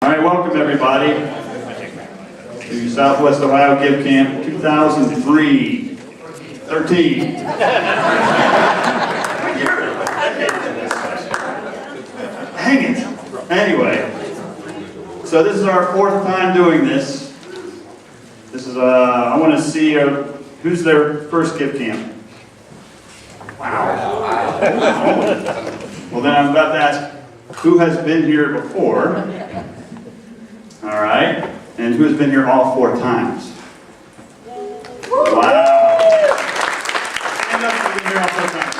All right, welcome everybody to Southwest Ohio GiveCamp 2013. Hang it. Anyway, so this is our fourth time doing this. This is I want to see who's their first GiveCamp. Wow. Well, then I'm about to ask who has been here before. All right, and who has been here all four times? Wow. Stand up if you've been here all four times.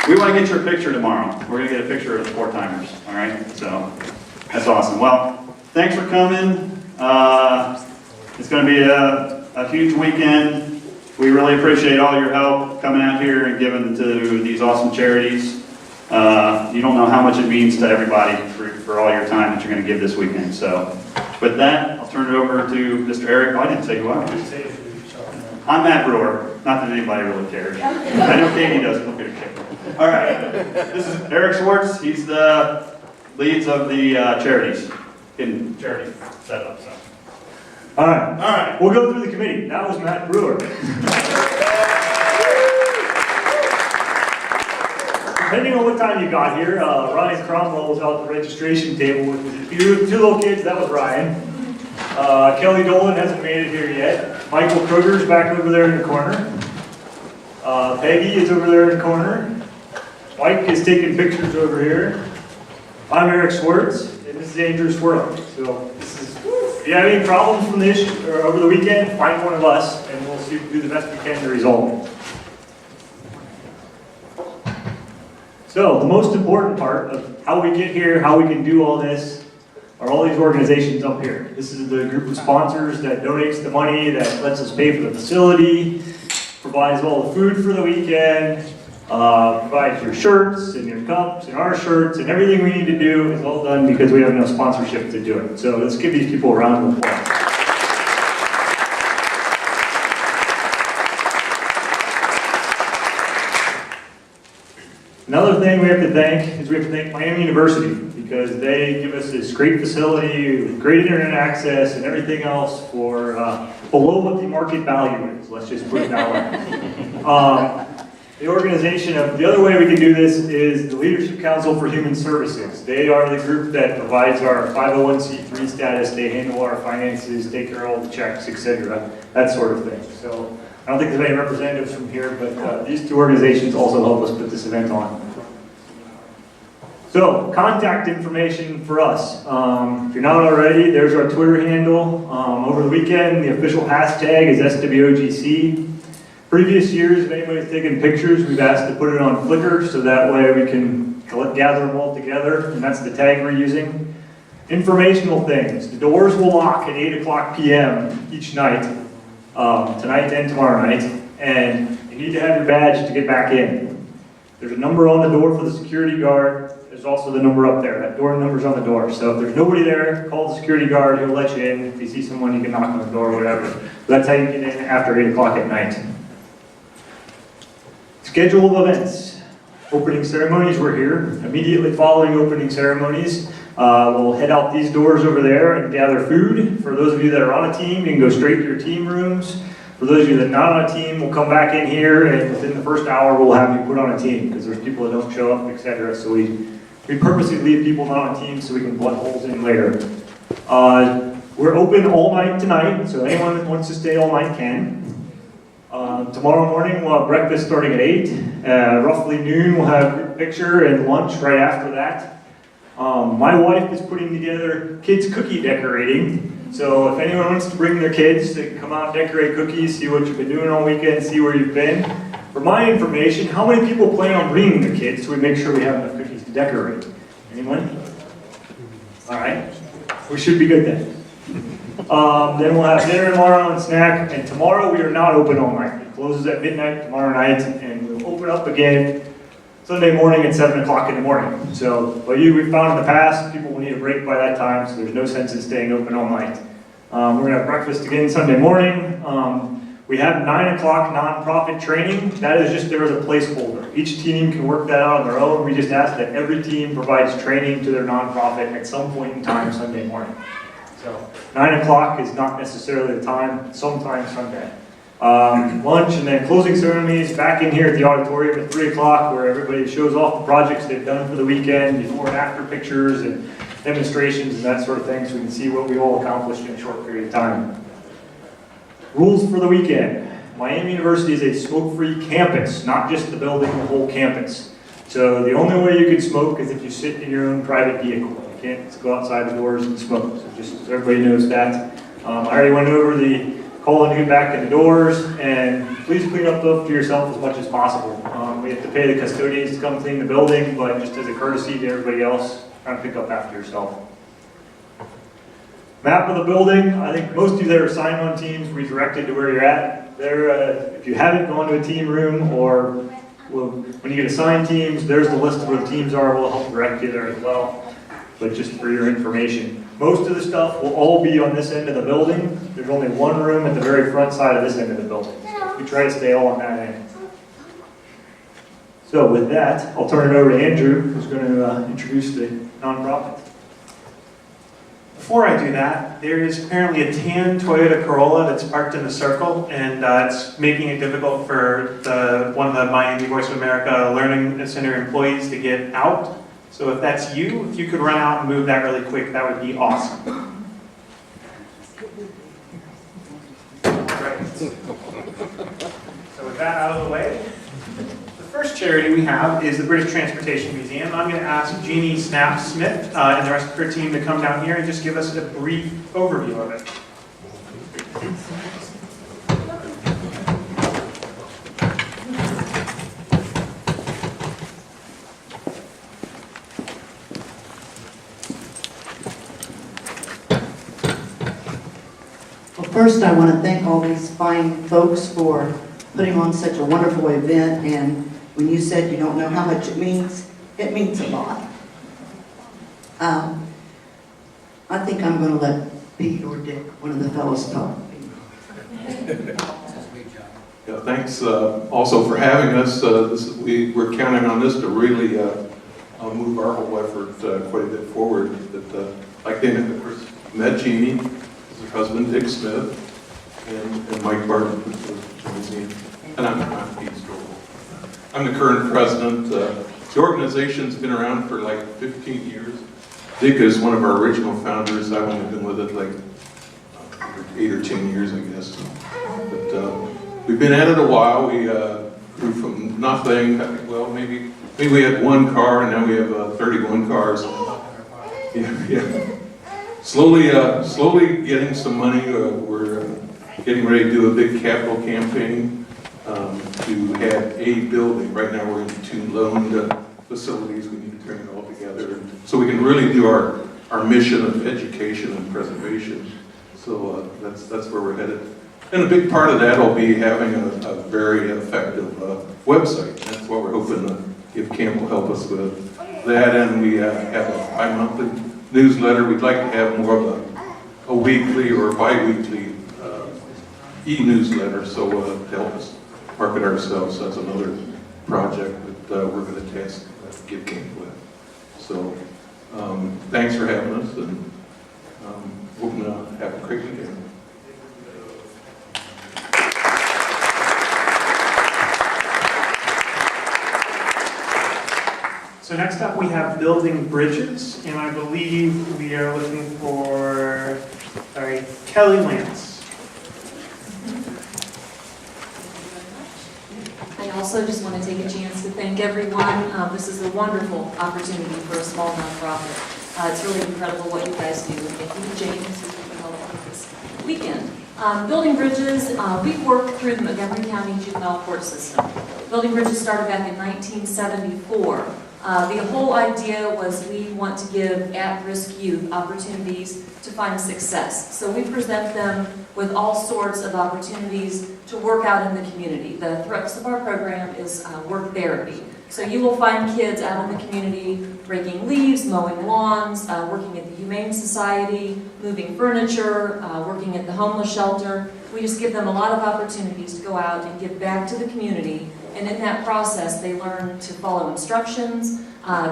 We want to get your picture tomorrow. We're going to get a picture of the four-timers, all right? So, that's awesome. Well, thanks for coming. It's going to be a huge weekend. We really appreciate all your help coming out here and giving to these awesome charities. You don't know how much it means to everybody for all your time that you're going to give this weekend. So, with that, I'll turn it over to Mr. Eric. Oh, I didn't say who I was. I'm Matt Brewer. Not that anybody really cares. I know Katie doesn't. Look at her kick. All right. This is Eric Schwartz. He's the leads of the charities. In charity setup. So. All right. We'll go through the committee. That was Matt Brewer. Depending on what time you got here, Ryan Cromwell was out at the registration table with two little kids. That was Ryan. Kelly Dolan hasn't made it here yet. Michael Kruger's back over there in the corner. Peggy is over there in the corner. Mike is taking pictures over here. I'm Eric Schwartz, and this is Andrew Swirl. So if you have any problems from the issue or over the weekend, find one of us, and we'll do the best we can to resolve it. So the most important part of how we get here, how we can do all this, are all these organizations up here. This is the group of sponsors that donates the money, that lets us pay for the facility, provides all the food for the weekend, provides your shirts and your cups and our shirts, and everything we need to do is all done because we have no sponsorship to do it. So let's give these people a round of applause. Another thing we have to thank is Miami University, because they give us this great facility with great internet access and everything else for below what the market value is. Let's just put it that way. The organization the other way we can do this is the Leadership Council for Human Services. They are the group that provides our 501c3 status. They handle our finances, take care of all the checks, etc. That sort of thing. So I don't think there's any representatives from here, but these two organizations also help us put this event on. So, contact information for us. If you're not already, there's our Twitter handle. Over the weekend, the official hashtag is SWOGC. Previous years, if anybody's taken pictures, we've asked to put it on Flickr, so that way we can gather them all together, and that's the tag we're using. Informational things. The doors will lock at 8 o'clock p.m. each night. Tonight and tomorrow night, and you need to have your badge to get back in. There's a number on the door for the security guard. There's also the number up there. That door number's on the door. So if there's nobody there, call the security guard. He'll let you in. If you see someone, you can knock on the door or whatever. So that's how you get in after 8 o'clock at night. Schedule of events. Opening ceremonies, we're here. Immediately following opening ceremonies, we'll head out these doors over there and gather food. For those of you that are on a team, you can go straight to your team rooms. For those of you that are not on a team, we'll come back in here, and within the first hour, we'll have you put on a team, because there's people that don't show up, etc. So we purposely leave people not on teams so we can plug holes in later. We're open all night tonight, so anyone that wants to stay all night can. Tomorrow morning, we'll have breakfast starting at 8. Roughly noon, we'll have a picture and lunch right after that. My wife is putting together kids cookie decorating. So if anyone wants to bring their kids, they can come out and decorate cookies, see what you've been doing all weekend, see where you've been. For my information, how many people plan on bringing their kids so we make sure we have enough cookies to decorate? Anyone? All right. We should be good then. Then we'll have dinner tomorrow and snack. And tomorrow we are not open all night. It closes at midnight tomorrow night, and we'll open up again Sunday morning at 7 o'clock in the morning. So, what we've found in the past, people will need a break by that time, so there's no sense in staying open all night. We're going to have breakfast again Sunday morning. We have 9 o'clock nonprofit training. That is just there as a placeholder. Each team can work that out on their own. We just ask that every team provides training to their nonprofit at some point in time Sunday morning. So 9 o'clock is not necessarily the time, sometime Sunday. Lunch and then closing ceremonies back in here at the auditorium at 3 o'clock, where everybody shows off the projects they've done for the weekend, before and after pictures and demonstrations and that sort of thing, so we can see what we all accomplished in a short period of time. Rules for the weekend. Miami University is a smoke-free campus, not just the building, the whole campus. So the only way you can smoke is if you sit in your own private vehicle. You can't go outside the doors and smoke, so just so everybody knows that. I already went over the calling you back in the doors, and please clean up after yourself as much as possible. We have to pay the custodians to come clean the building, but just as a courtesy to everybody else, try to pick up after yourself. Map of the building. I think most of you that are assigned on teams will be directed to where you're at. If you haven't gone to a team room, or when you get assigned teams, there's the list of where the teams are. We'll help direct you there as well, but just for your information. Most of the stuff will all be on this end of the building. There's only one room at the very front side of this end of the building. So we try to stay all on that end. So with that, I'll turn it over to Andrew, who's going to introduce the nonprofit. Before I do that, there is apparently a tan Toyota Corolla that's parked in the circle, and it's making it difficult for one of the Miami Voice of America Learning Center employees to get out. So if that's you, if you could run out and move that really quick, that would be awesome. Right. So with that out of the way, the first charity we have is the British Transportation Museum. I'm going to ask Jeannie Snap-Smith and the rest of her team to come down here and just give us a brief overview of it. Well, first I want to thank all these fine folks for putting on such a wonderful event, and when you said you don't know how much it means a lot. I think I'm going to let Pete or Dick, one of the fellows, talk. Yeah, thanks also for having us. We're counting on this to really move our whole effort quite a bit forward. Like they met Jeannie, her husband Dick Smith, and Mike Barton, and I'm Pete Stoll. I'm the current president. The organization's been around for like 15 years. Dick is one of our original founders. I've only been with it like 8 or 10 years, I guess. But we've been at it a while. We grew from nothing. Well, maybe we had 1 car, and now we have 31 cars. Yeah. Slowly getting some money. We're getting ready to do a big capital campaign to have a building. Right now we're in 2 loaned facilities. We need to turn it all together so we can really do our mission of education and preservation. So that's where we're headed. And a big part of that will be having a very effective website. That's what we're hoping GiveCamp will help us with. That, and we have a bi-monthly newsletter. We'd like to have more of a weekly or bi-weekly e-newsletter, so to help us market ourselves. That's another project that we're going to task GiveCamp with. So thanks for having us, and we're going to have a great weekend. So next up we have building bridges, and I believe we are looking for, Kelly Lance. I also just want to take a chance to thank everyone. This is a wonderful opportunity for a small nonprofit. It's really incredible what you guys do. Thank you to James who's been helping this weekend. Building bridges, we work through the Montgomery County Juvenile Court System. Building bridges started back in 1974. The whole idea was we want to give at-risk youth opportunities to find success. So we present them with all sorts of opportunities to work out in the community. The thrust of our program is work therapy. So you will find kids out in the community raking leaves, mowing lawns, working at the Humane Society, moving furniture, working at the homeless shelter. We just give them a lot of opportunities to go out and give back to the community. And in that process, they learn to follow instructions,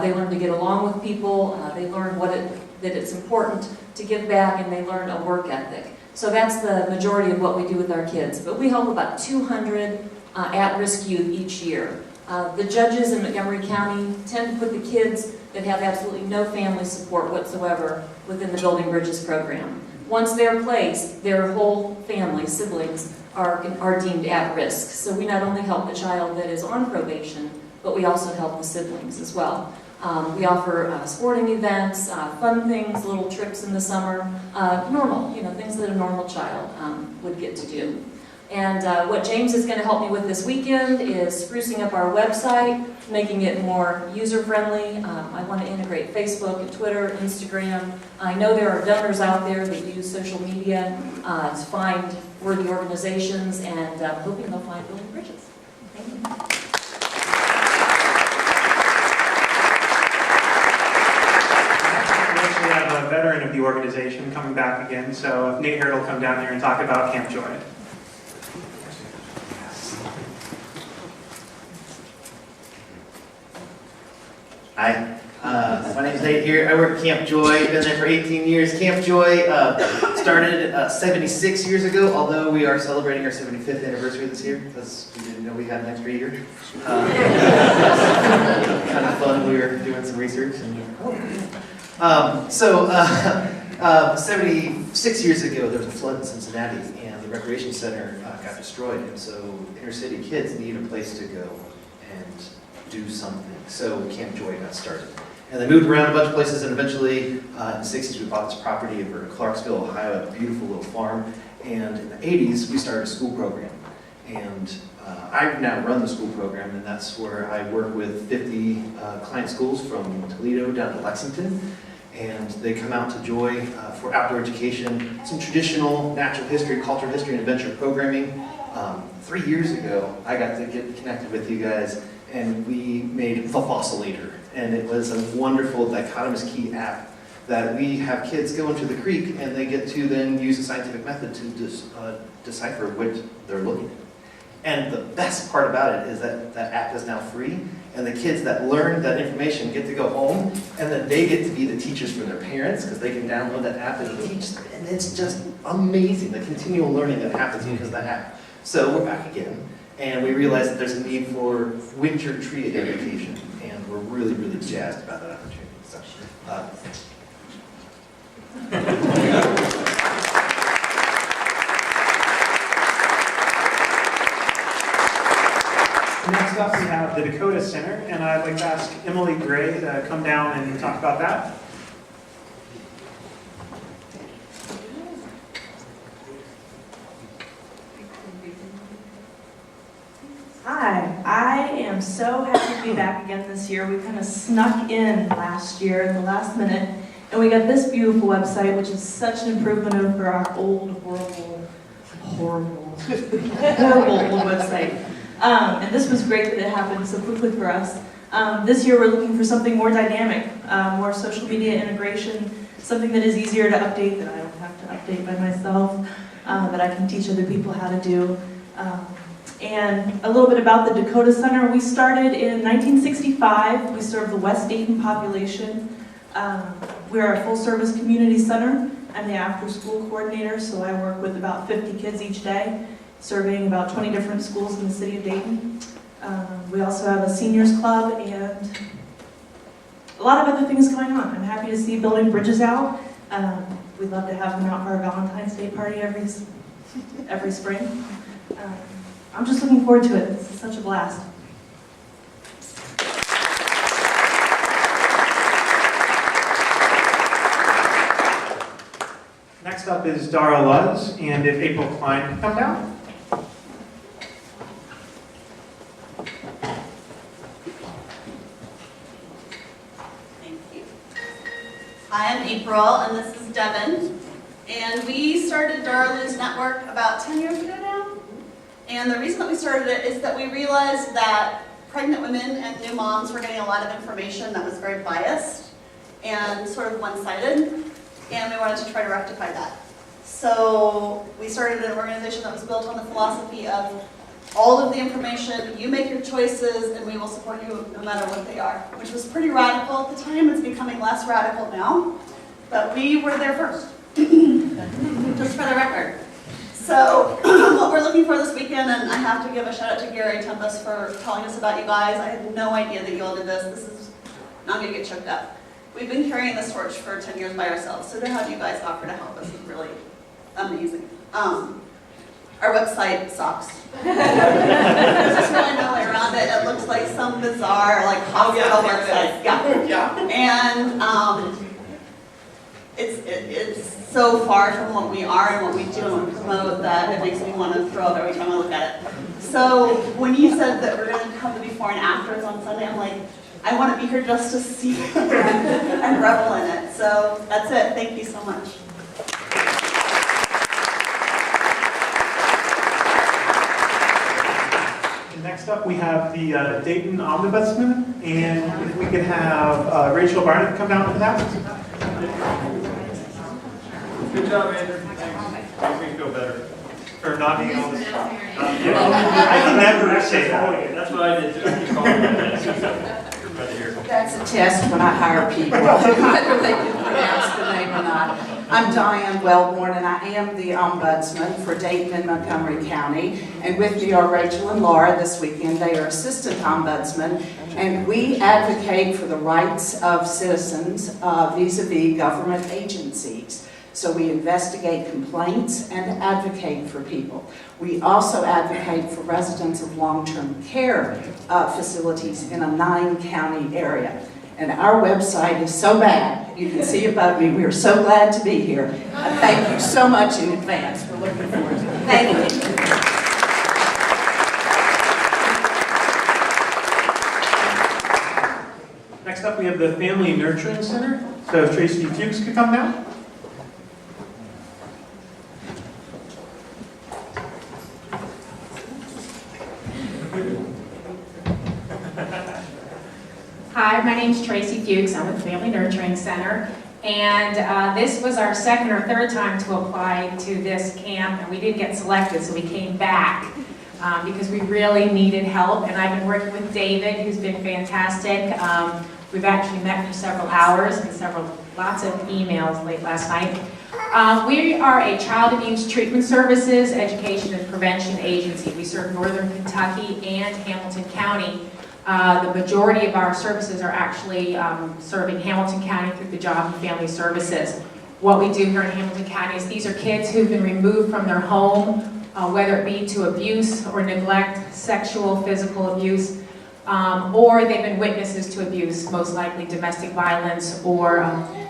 they learn to get along with people, they learn that it's important to give back, and they learn a work ethic. So that's the majority of what we do with our kids. But we help about 200 at-risk youth each year. The judges in Montgomery County tend to put the kids that have absolutely no family support whatsoever within the Building Bridges program. Once they're placed, their whole family, siblings, are deemed at risk. So we not only help the child that is on probation, but we also help the siblings as well. We offer sporting events, fun things, little trips in the summer, normal, things that a normal child would get to do. And what James is going to help me with this weekend is sprucing up our website, making it more user-friendly. I want to integrate Facebook and Twitter, Instagram. I know there are donors out there that use social media to find worthy organizations, and I'm hoping they'll find Building Bridges. Thank you. We have a veteran of the organization coming back again, so if Nate Harrell will come down here and talk about Camp Joy. Hi, my name is Nate here. I work at Camp Joy, been there for 18 years. Camp Joy started 76 years ago, although we are celebrating our 75th anniversary this year, because we didn't know we had an extra year. Kind of fun, we were doing some research. And, 76 years ago, there was a flood in Cincinnati, and the recreation center got destroyed, and so inner city kids need a place to go and do something. So Camp Joy got started. And they moved around a bunch of places, and eventually in the 60s we bought this property over in Clarksville, Ohio, a beautiful little farm. And in the 80s we started a school program. And I now run the school program, and that's where I work with 50 client schools from Toledo down to Lexington. And they come out to Joy for outdoor education, some traditional natural history, cultural history, and adventure programming. 3 years ago, I got to get connected with you guys, and we made the Fossolator. And it was a wonderful dichotomous key app that we have kids go into the creek, and they get to then use a scientific method to decipher what they're looking at. And the best part about it is that that app is now free, and the kids that learn that information get to go home, and then they get to be the teachers for their parents, because they can download that app and teach them. And it's just amazing, the continual learning that happens because of that app. So we're back again, and we realize that there's a need for winter tree education, and we're really, really jazzed about that opportunity. So, Next up, we have the Dakota Center, and I'd like to ask Emily Gray to come down and talk about that. Hi, I am so happy to be back again this year. We kind of snuck in last year at the last minute, and we got this beautiful website, which is such an improvement over our old, horrible old website. And this was great that it happened so quickly for us. This year we're looking for something more dynamic, more social media integration, something that is easier to update, that I don't have to update by myself, that I can teach other people how to do. And a little bit about the Dakota Center. We started in 1965. We serve the West Dayton population. We're a full-service community center. I'm the after-school coordinator, so I work with about 50 kids each day, serving about 20 different schools in the city of Dayton. We also have a seniors club and a lot of other things going on. I'm happy to see Building Bridges out. We'd love to have them out for our Valentine's Day party every spring. I'm just looking forward to it. This is such a blast. Next up is Dara Luz, and if April Klein can come down. Thank you. Hi, I'm April, and this is Devin. And we started Dara Luz Network about 10 years ago now. And the reason that we started it is that we realized that pregnant women and new moms were getting a lot of information that was very biased and sort of one-sided, and we wanted to try to rectify that. So we started an organization that was built on the philosophy of all of the information, you make your choices, and we will support you no matter what they are, which was pretty radical at the time. It's becoming less radical now, but we were there first, just for the record. So what we're looking for this weekend, and I have to give a shout out to Gary Tempest for telling us about you guys. I had no idea that you all did this. This is not going to get choked up. We've been carrying this torch for 10 years by ourselves, so to have you guys offer to help us is really amazing. Our website sucks. There's just really no way around it. It looks like some bizarre, like, hospital website. Yeah. And it's so far from what we are and what we do and what we promote that it makes me want to throw up every time I look at it. So when you said that we're going to have the before and afters on Sunday, I'm like, I want to be here just to see and revel in it. So that's it. Thank you so much. Next up, we have the Dayton Ombudsman, and if we could have Rachel Barnett come down for that. Good job, Andrew. Thanks. Makes me feel better. For not being on the spot. I can never say that. That's what I did too. I keep calling that. You're right here. That's a test when I hire people, whether they can pronounce the name or not. I'm Diane Wellborn, and I am the Ombudsman for Dayton and Montgomery County. And with me are Rachel and Laura this weekend. They are Assistant Ombudsmen, and we advocate for the rights of citizens vis-a-vis government agencies. So we investigate complaints and advocate for people. We also advocate for residents of long-term care facilities in a 9-county area. And our website is so bad, you can see above me, we are so glad to be here. Thank you so much in advance. We're looking forward to it. Thank you. Next up, we have the Family Nurturing Center. So if Tracy Fuchs could come down. Hi, my name's Tracy Fuchs. I'm with Family Nurturing Center. And this was our second or third time to apply to this camp, and we didn't get selected, so we came back because we really needed help. And I've been working with David, who's been fantastic. We've actually met for several hours and lots of emails late last night. We are a child abuse treatment services, education, and prevention agency. We serve Northern Kentucky and Hamilton County. The majority of our services are actually serving Hamilton County through the Job and Family Services. What we do here in Hamilton County is these are kids who've been removed from their home, whether it be to abuse or neglect, sexual, physical abuse, or they've been witnesses to abuse, most likely domestic violence or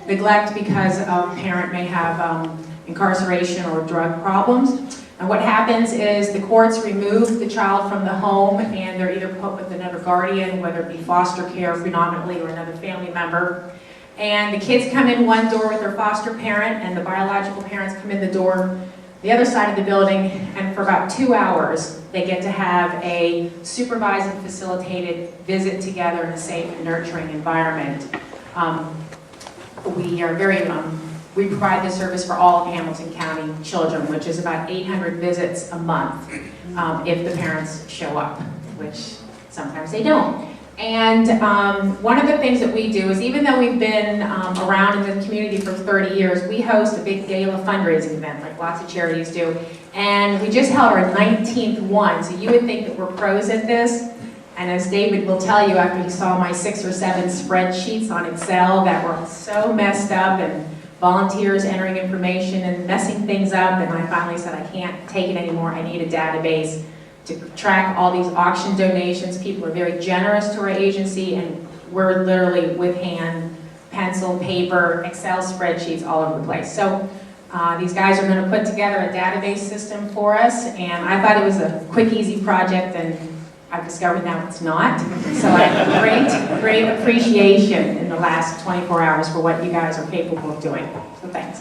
neglect because a parent may have incarceration or drug problems. And what happens is the courts remove the child from the home and they're either put with another guardian, whether it be foster care predominantly or another family member. And the kids come in one door with their foster parent and the biological parents come in the door the other side of the building, and for about 2 hours they get to have a supervised and facilitated visit together in a safe and nurturing environment. We provide this service for all of Hamilton County children, which is about 800 visits a month if the parents show up, which sometimes they don't. And one of the things that we do is, even though we've been around in the community for 30 years, we host a big gala fundraising event, like lots of charities do. And we just held our 19th one, so you would think that we're pros at this. And as David will tell you, after he saw my 6 or 7 spreadsheets on Excel that were so messed up and volunteers entering information and messing things up, and I finally said, I can't take it anymore. I need a database to track all these auction donations. People are very generous to our agency, and we're literally with hand, pencil, paper, Excel spreadsheets all over the place. So these guys are going to put together a database system for us, and I thought it was a quick, easy project, and I've discovered now it's not. So I have great appreciation in the last 24 hours for what you guys are capable of doing. So thanks.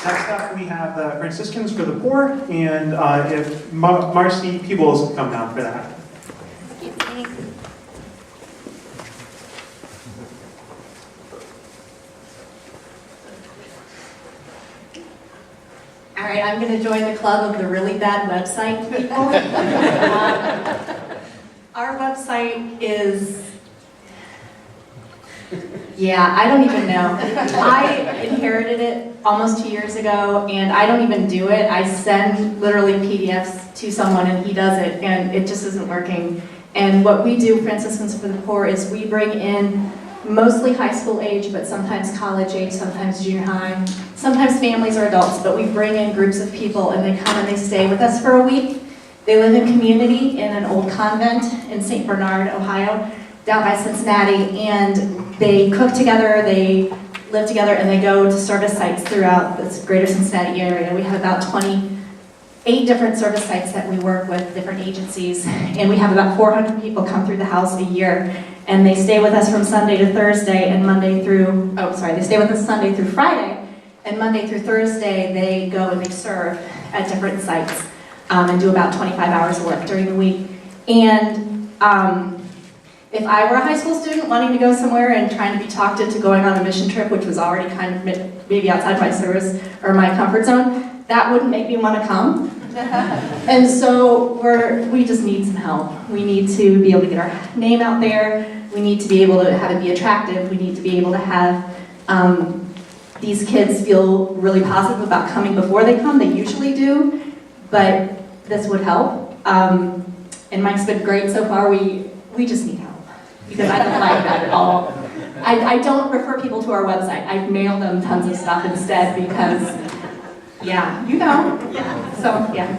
Next up, we have the Franciscans for the Poor, and if Marcy Peebles will come down for that. All right, I'm going to join the club of the really bad website people. Our website is, yeah, I don't even know. I inherited it almost 2 years ago, and I don't even do it. I send literally PDFs to someone, and he does it, and it just isn't working. And what we do, Franciscans for the Poor, is we bring in mostly high school age, but sometimes college age, sometimes junior high, sometimes families or adults, but we bring in groups of people and they come and they stay with us for a week. They live in community in an old convent in St. Bernard, Ohio, down by Cincinnati, and they cook together, they live together, and they go to service sites throughout this greater Cincinnati area. We have about 28 different service sites that we work with, different agencies, and we have about 400 people come through the house a year. And they stay with us from Sunday to Thursday and they stay with us Sunday through Friday, and Monday through Thursday they go and they serve at different sites and do about 25 hours of work during the week. And if I were a high school student wanting to go somewhere and trying to be talked into going on a mission trip, which was already kind of maybe outside my service or my comfort zone, that wouldn't make me want to come. And so we just need some help. We need to be able to get our name out there. We need to be able to have it be attractive. We need to be able to have these kids feel really positive about coming before they come. They usually do, but this would help. And Mike's been great so far. We just need help because I don't like that at all. I don't refer people to our website. I mail them tons of stuff instead because, yeah, you know. Yeah. So, yeah.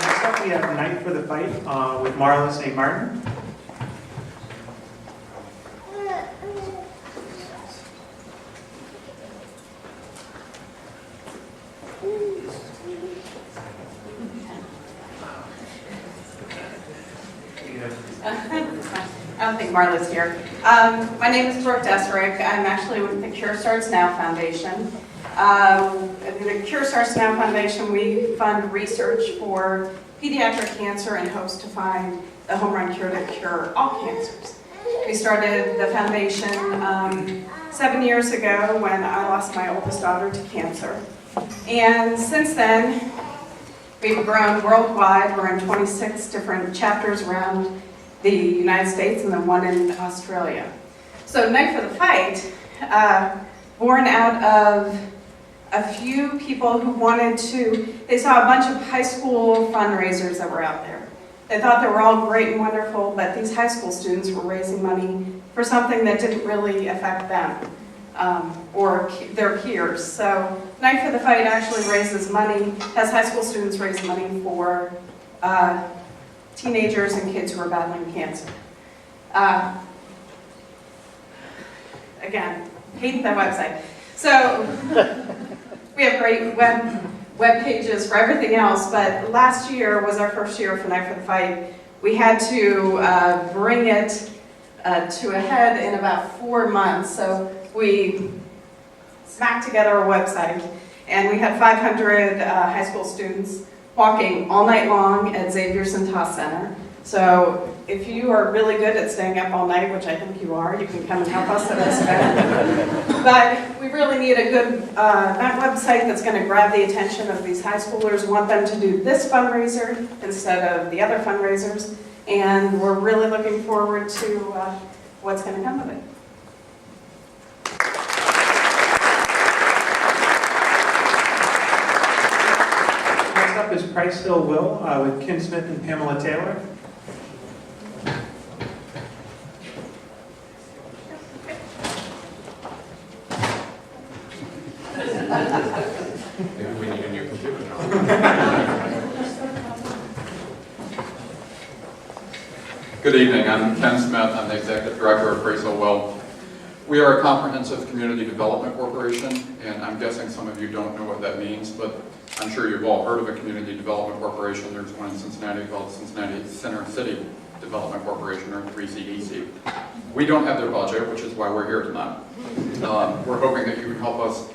Next up, we have Night for the Fight with Marla St. Martin. I don't think Marla's here. My name is Brooke Desrick. I'm actually with the Cure Starts Now Foundation. The Cure Starts Now Foundation, we fund research for pediatric cancer in hopes to find the home run cure to cure all cancers. We started the foundation 7 years ago when I lost my oldest daughter to cancer. And since then, we've grown worldwide. We're in 26 different chapters around the United States and then one in Australia. So Night for the Fight, born out of a few people who they saw a bunch of high school fundraisers that were out there. They thought they were all great and wonderful, but these high school students were raising money for something that didn't really affect them or their peers. So Night for the Fight actually raises money, has high school students raise money for teenagers and kids who are battling cancer. Again, hate that website. So we have great web pages for everything else, but last year was our first year for Night for the Fight. We had to bring it to a head in about 4 months. So we smacked together a website, and we had 500 high school students walking all night long at Xavier Centas Center. So if you are really good at staying up all night, which I think you are, you can come and help us at this event. But we really need a good that website that's going to grab the attention of these high schoolers. We want them to do this fundraiser instead of the other fundraisers. And we're really looking forward to what's going to come of it. Next up is Price Hill Will with Kim Smith and Pamela Taylor. Maybe we need a new computer now. Good evening, I'm Ken Smith, I'm the Executive Director of Price Hill Will. We are a comprehensive community development corporation, and I'm guessing some of you don't know what that means, but I'm sure you've all heard of a community development corporation. There's one in Cincinnati called Cincinnati Center City Development Corporation, or 3CDC. We don't have their budget, which is why we're here tonight. We're hoping that you can help us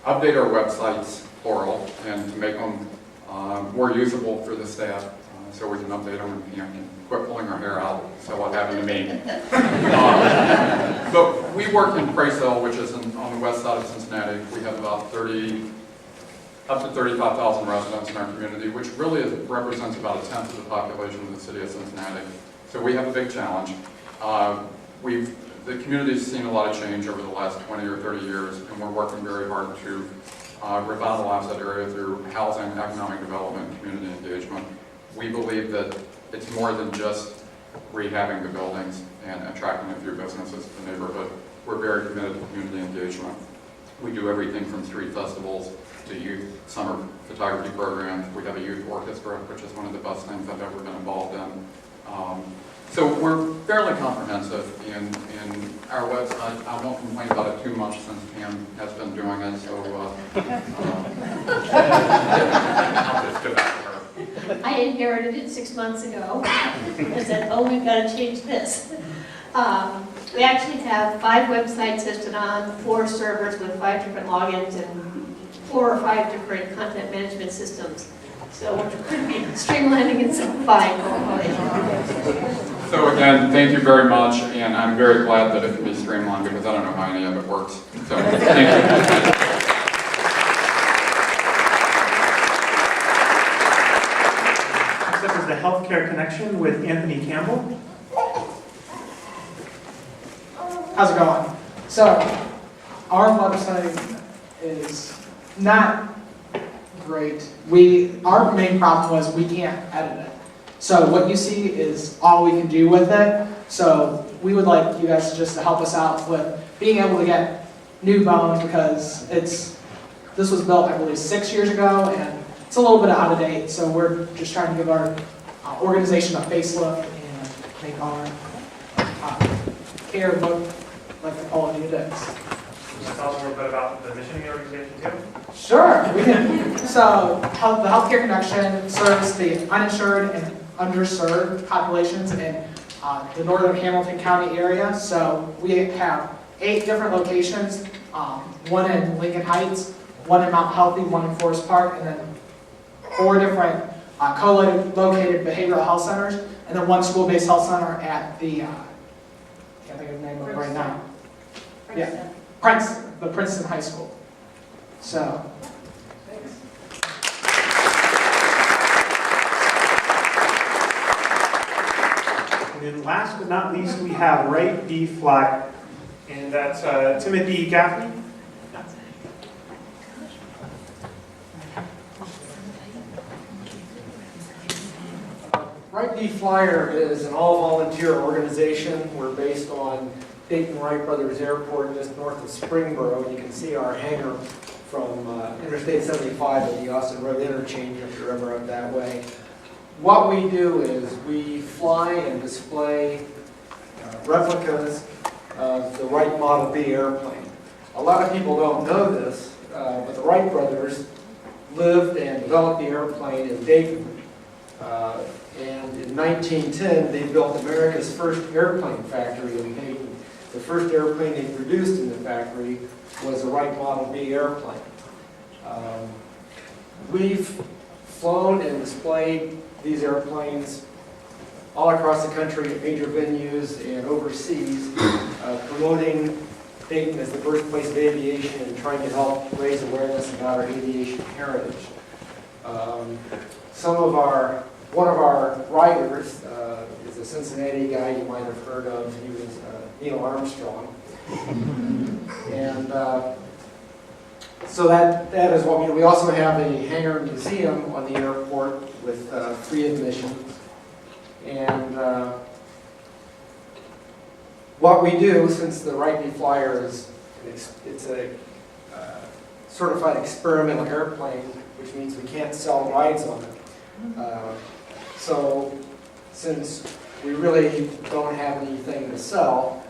update our websites, plural, and to make them more usable for the staff, so we can update them and can quit pulling our hair out, so what happened to me. But we work in Priceville, which is on the west side of Cincinnati. We have about up to 35,000 residents in our community, which really represents about a tenth of the population of the city of Cincinnati. So we have a big challenge. The community's seen a lot of change over the last 20 or 30 years, and we're working very hard to revitalize that area through housing, economic development, and community engagement. We believe that it's more than just rehabbing the buildings and attracting a few businesses to the neighborhood. We're very committed to community engagement. We do everything from street festivals to youth summer photography programs. We have a youth orchestra, which is one of the best things I've ever been involved in. So we're fairly comprehensive in our website. I won't complain about it too much since Pam has been doing it, so I'll just give that to her. I inherited it 6 months ago. I said, oh, we've got to change this. We actually have 5 websites listed on 4 servers with 5 different logins and 4 or 5 different content management systems. So we're going to be streamlining and simplifying. So again, thank you very much, and I'm very glad that it can be streamlined because I don't know how any of it works. So thank you. Next up is the Healthcare Connection with Anthony Campbell. How's it going? So, our website is not great. Our main problem was we can't edit it. So what you see is all we can do with it. So we would like you guys just to help us out with being able to get new bones because this was built, I believe, 6 years ago, and it's a little bit out of date. So we're just trying to give our organization a facelift and make our care look like the quality it is. Can you tell us a little bit about the mission of the organization too? Sure, we can. So the Healthcare Connection serves the uninsured and underserved populations in the northern Hamilton County area. So we have 8 different locations, 1 in Lincoln Heights, 1 in Mount Healthy, 1 in Forest Park, and then 4 different co-located behavioral health centers, and then 1 school-based health center at the, can't think of the name of it right now. Yeah, the Princeton High School. So, thanks. And then last but not least, we have Right D Flyer, and that's Timothy Gaffney. Right D Flyer is an all-volunteer organization. We're based on Dayton Wright Brothers Airport just north of Springboro. You can see our hangar from Interstate 75 at the Austin Road interchange if you're ever up that way. What we do is we fly and display replicas of the Wright Model B airplane. A lot of people don't know this, but the Wright brothers lived and developed the airplane in Dayton. And in 1910, they built America's first airplane factory in Dayton. The first airplane they produced in the factory was a Wright Model B airplane. We've flown and displayed these airplanes all across the country at major venues and overseas, promoting Dayton as the birthplace of aviation and trying to help raise awareness about our aviation heritage. One of our riders is a Cincinnati guy you might have heard of. He was Neil Armstrong. And so that is what we do. We also have a hangar museum on the airport with free admission. And what we do, since the Wright D Flyer it's a certified experimental airplane, which means we can't sell rides on it. So since we really don't have anything to sell,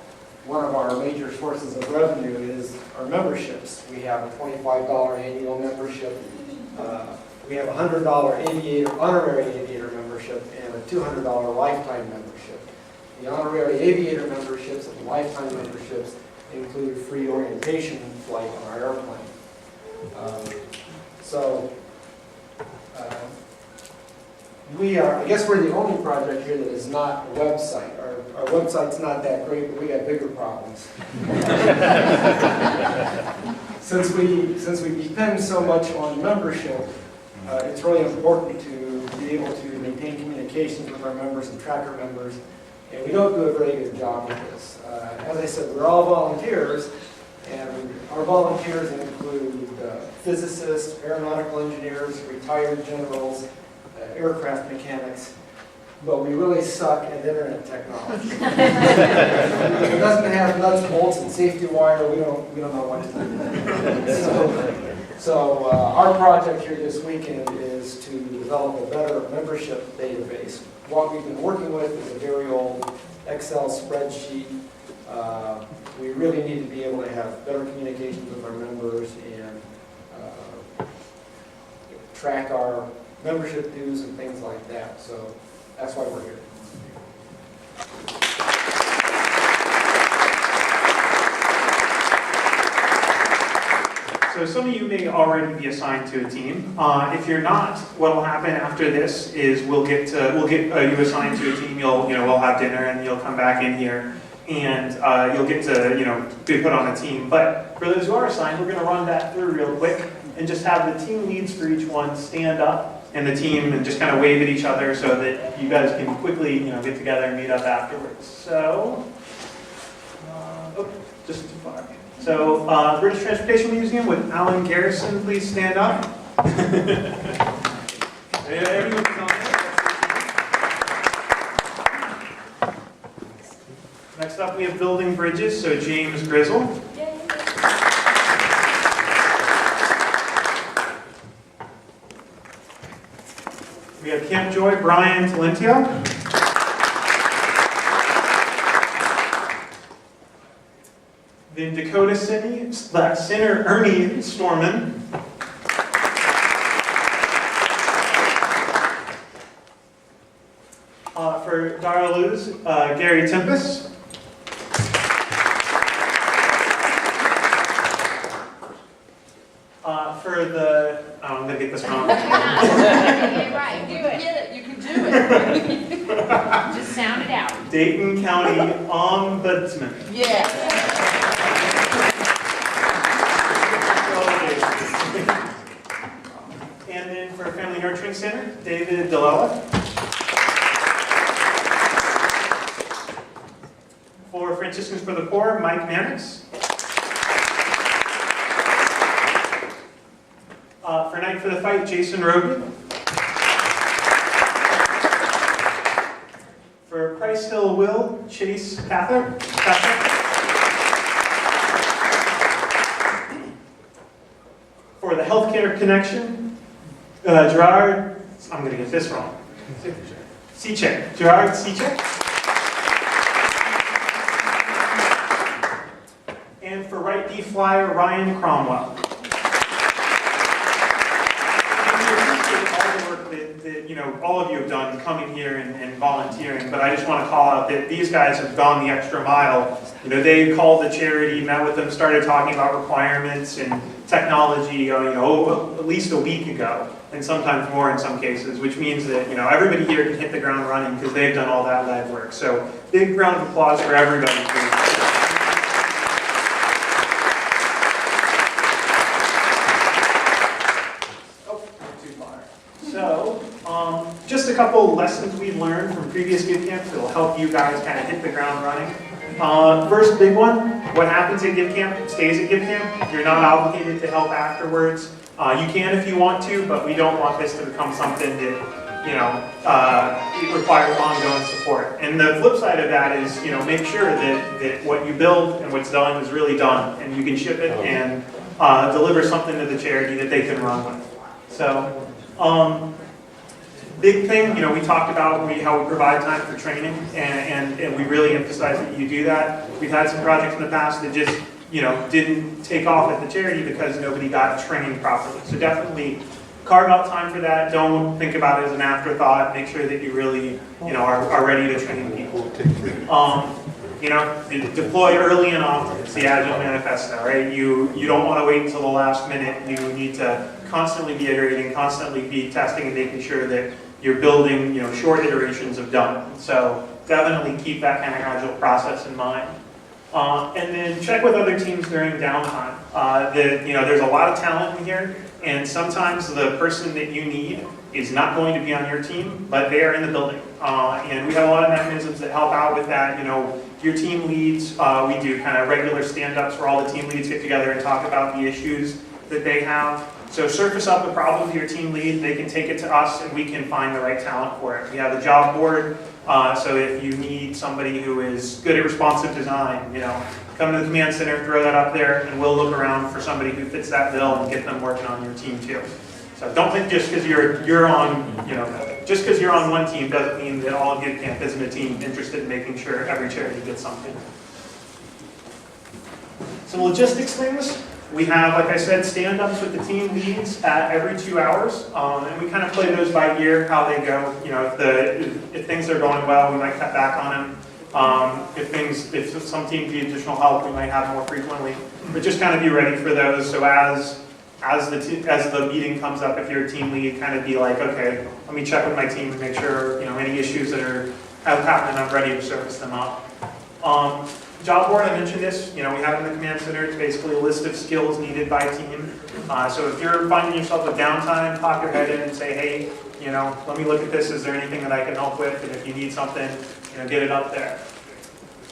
one of our major sources of revenue is our memberships. We have a $25 annual membership. We have a $100 honorary aviator membership and a $200 lifetime membership. The honorary aviator memberships and lifetime memberships include free orientation flight on our airplane. I guess we're the only project here that is not a website. Our website's not that great, but we got bigger problems. Since we depend so much on membership, it's really important to be able to maintain communications with our members and track our members, and we don't do a very good job with this. As I said, we're all volunteers, and our volunteers include physicists, aeronautical engineers, retired generals, aircraft mechanics, but we really suck at internet technology. If it doesn't have nuts, bolts, and safety wire, we don't know what to do. So our project here this weekend is to develop a better membership database. What we've been working with is a very old Excel spreadsheet. We really need to be able to have better communications with our members and track our membership dues and things like that. So that's why we're here. So some of you may already be assigned to a team. If you're not, what will happen after this is we'll get you assigned to a team. We'll have dinner and you'll come back in here and you'll get to be put on a team. But for those who are assigned, we're going to run that through real quick and just have the team leads for each one stand up and the team and just kind of wave at each other so that you guys can quickly get together and meet up afterwards. So, just too far. So, British Transportation Museum with Alan Garrison, please stand up. Everyone's on there. Next up, we have Building Bridges, so James Grizzle. We have Camp Joy, Brian Talentio. The Dakota City, Senator Ernie Storman. For Darluz, Gary Tempest. For the, I'm going to get this wrong. You're right, do it. Get it, you can do it. Just sound it out. Dayton County Ombudsman. Yeah. And then for Family Nurturing Center, David Delella. For Franciscans for the Poor, Mike Mannix. For Night for the Fight, Jason Rogan. For Price Hill Will, Chase Cather. For the Healthcare Connection, Gerard, I'm going to get this wrong. Cichek, Gerard Cichek. And for Right D Flyer, Ryan Cromwell. All of you have done coming here and volunteering, but I just want to call out that these guys have gone the extra mile. They called the charity, met with them, started talking about requirements and technology, at least a week ago, and sometimes more in some cases, which means that, everybody here can hit the ground running because they've done all that lead work. So big round of applause for everybody. Just a couple lessons we've learned from previous GiveCamps that will help you guys kind of hit the ground running. First big one, what happens at GiveCamp stays at GiveCamp. You're not obligated to help afterwards. You can if you want to, but we don't want this to become something that, it requires ongoing support. And the flip side of that is, make sure that what you build and what's done is really done, and you can ship it and deliver something to the charity that they can run with. So, big thing, we talked about how we provide time for training, and we really emphasize that you do that. We've had some projects in the past that just, didn't take off at the charity because nobody got trained properly. So definitely carve out time for that. Don't think about it as an afterthought. Make sure that you really, are ready to train people. Deploy early and often. It's the Agile Manifesto, right? You don't want to wait until the last minute. You need to constantly be iterating, constantly be testing and making sure that you're building, short iterations of done. So definitely keep that kind of agile process in mind. And then check with other teams during downtime. There's a lot of talent in here, and sometimes the person that you need is not going to be on your team, but they are in the building. And we have a lot of mechanisms that help out with that. Your team leads, we do kind of regular stand-ups where all the team leads get together and talk about the issues that they have. So surface up the problem to your team lead, they can take it to us and we can find the right talent for it. We have a job board, so if you need somebody who is good at responsive design, come to the command center, throw that up there, and we'll look around for somebody who fits that bill and get them working on your team too. So don't think just because you're on one team doesn't mean that all of GiveCamp isn't a team interested in making sure every charity gets something. Some logistics things. We have, like I said, stand-ups with the team leads every 2 hours, and we kind of play those by ear, how they go. If things are going well, we might cut back on them. If some teams need additional help, we might have more frequently. But just kind of be ready for those. So as the meeting comes up, if you're a team lead, kind of be like, okay, let me check with my team and make sure any issues that are happening, I'm ready to surface them up. Job board, I mentioned this, we have it in the command center. It's basically a list of skills needed by team. So if you're finding yourself with downtime, pop your head in and say, hey, let me look at this. Is there anything that I can help with? And if you need something, get it up there.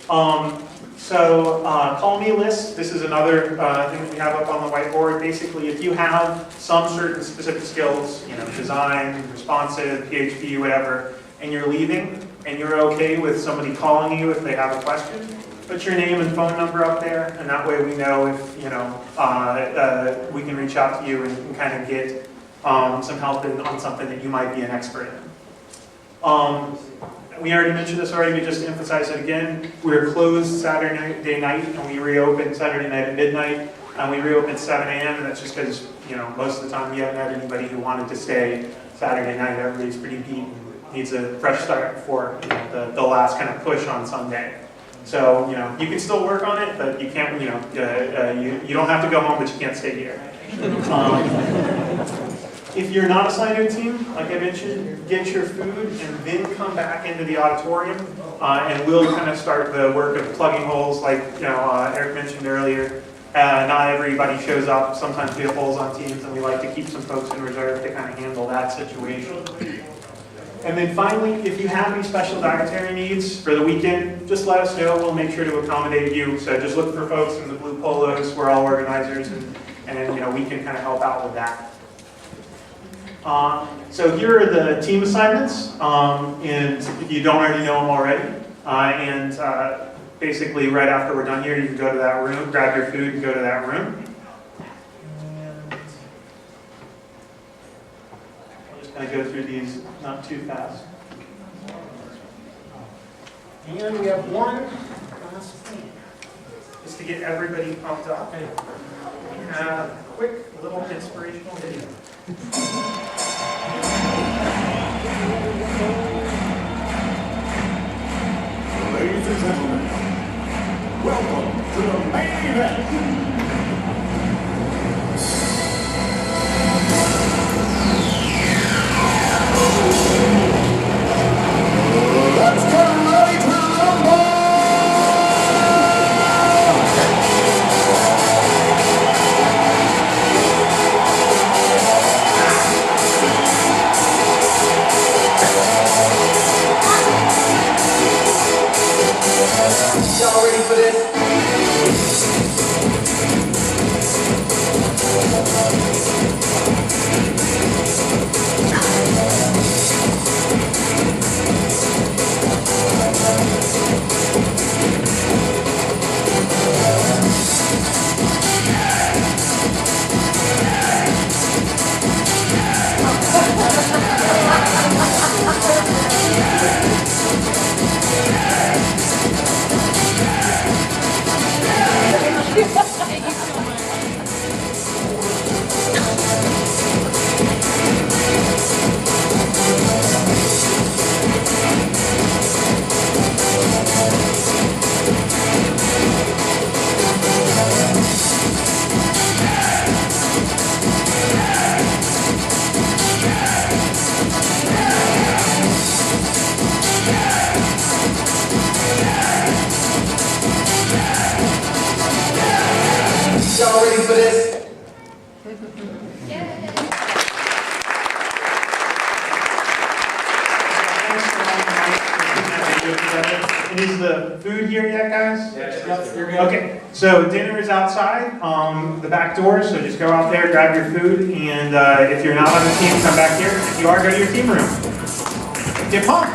Call me list. This is another thing that we have up on the whiteboard. Basically, if you have some certain specific skills, design, responsive, PHP, whatever, and you're leaving, and you're okay with somebody calling you if they have a question, put your name and phone number up there, and that way we know if we can reach out to you and kind of get some help on something that you might be an expert in. We already mentioned this already, but just to emphasize it again, we're closed Saturday night and we reopen Saturday night at midnight, and we reopen at 7 a.m. and that's just because most of the time we haven't had anybody who wanted to stay Saturday night. Everybody's pretty beat and needs a fresh start before the last kind of push on Sunday. So, you can still work on it, but you can't, you don't have to go home, but you can't stay here. If you're not assigned to a team, like I mentioned, get your food and then come back into the auditorium, and we'll kind of start the work of plugging holes like, Eric mentioned earlier. Not everybody shows up. Sometimes we have holes on teams, and we like to keep some folks in reserve to kind of handle that situation. And then finally, if you have any special dietary needs for the weekend, just let us know. We'll make sure to accommodate you. So just look for folks in the blue polos. We're all organizers, and we can kind of help out with that. So here are the team assignments, and if you don't already know them already, basically right after we're done here, you can go to that room, grab your food, and go to that room. I go through these not too fast. And we have one last thing, just to get everybody pumped up. We have a quick little inspirational video. Ladies and gentlemen, welcome to the main event. Let's get ready to rumble! Is the food here yet, guys? Yep, you're good. Okay, so dinner is outside, the back door, so just go out there, grab your food, and if you're not on the team, come back here. If you are, go to your team room. Get pumped.